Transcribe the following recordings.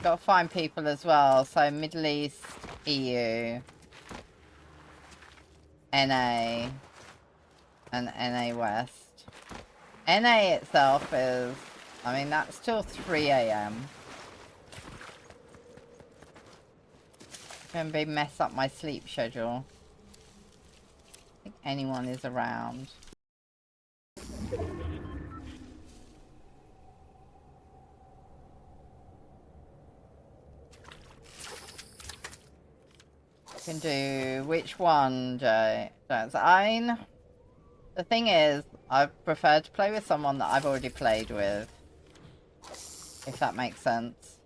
Got to find people as well. So Middle East, EU, NA, and NA West. NA itself is, I mean, that's till 3 AM. Gonna be mess up my sleep schedule. I think anyone is around. Can do which one, Jay? The thing is, I prefer to play with someone that I've already played with. If that makes sense.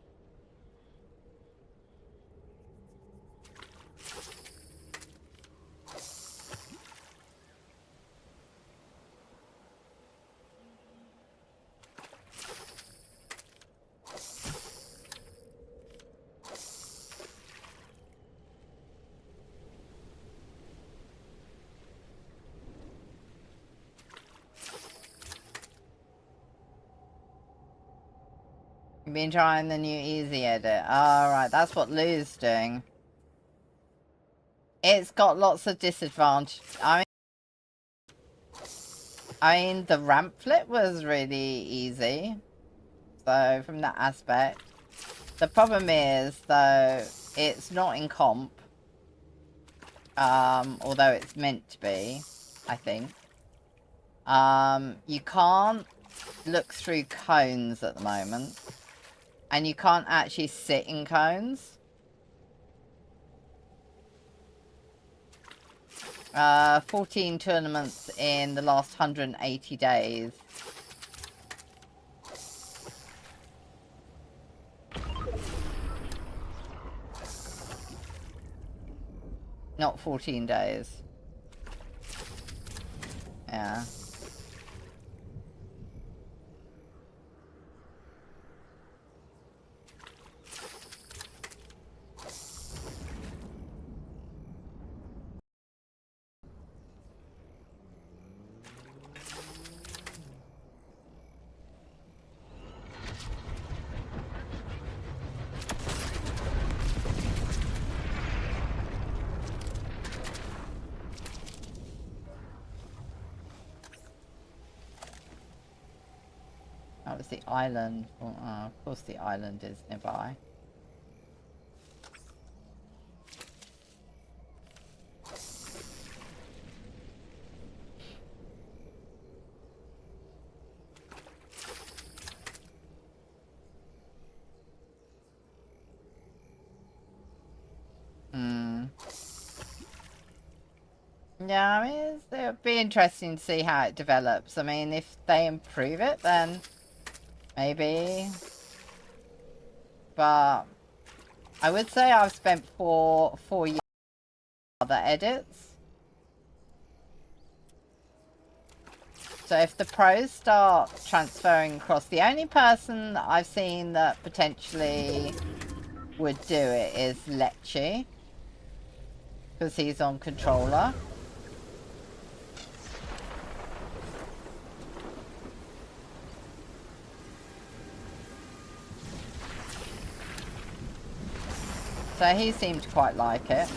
You've been trying the new easy edit. Alright, that's what Lou's doing. It's got lots of disadvantage. I mean, the ramp flip was really easy. So, from that aspect. The problem is, though, it's not in comp. Although it's meant to be, I think. You can't look through cones at the moment. And you can't actually sit in cones. 14 tournaments in the last 180 days. Not 14 days. Yeah. That was the island. Well, of course the island is nearby. Yeah, I mean, it'll be interesting to see how it develops. I mean, if they improve it, then maybe. But I would say I've spent four years on other edits. So if the pros start transferring across, the only person that I've seen that potentially would do it is Lecce. Because he's on controller. So he seemed to quite like it.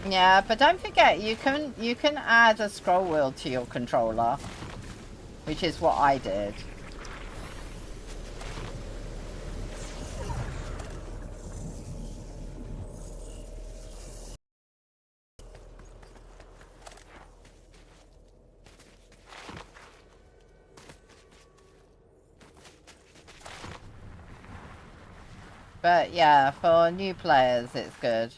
Yeah, but don't forget you can add a scroll wheel to your controller, which is what I did. But yeah, for new players, it's good.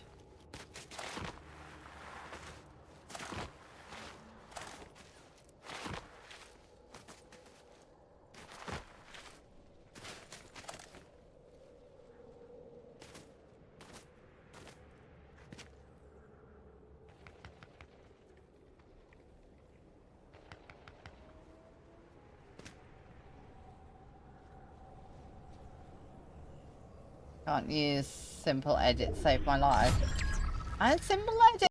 Can't use simple edit saved my life. And simple edit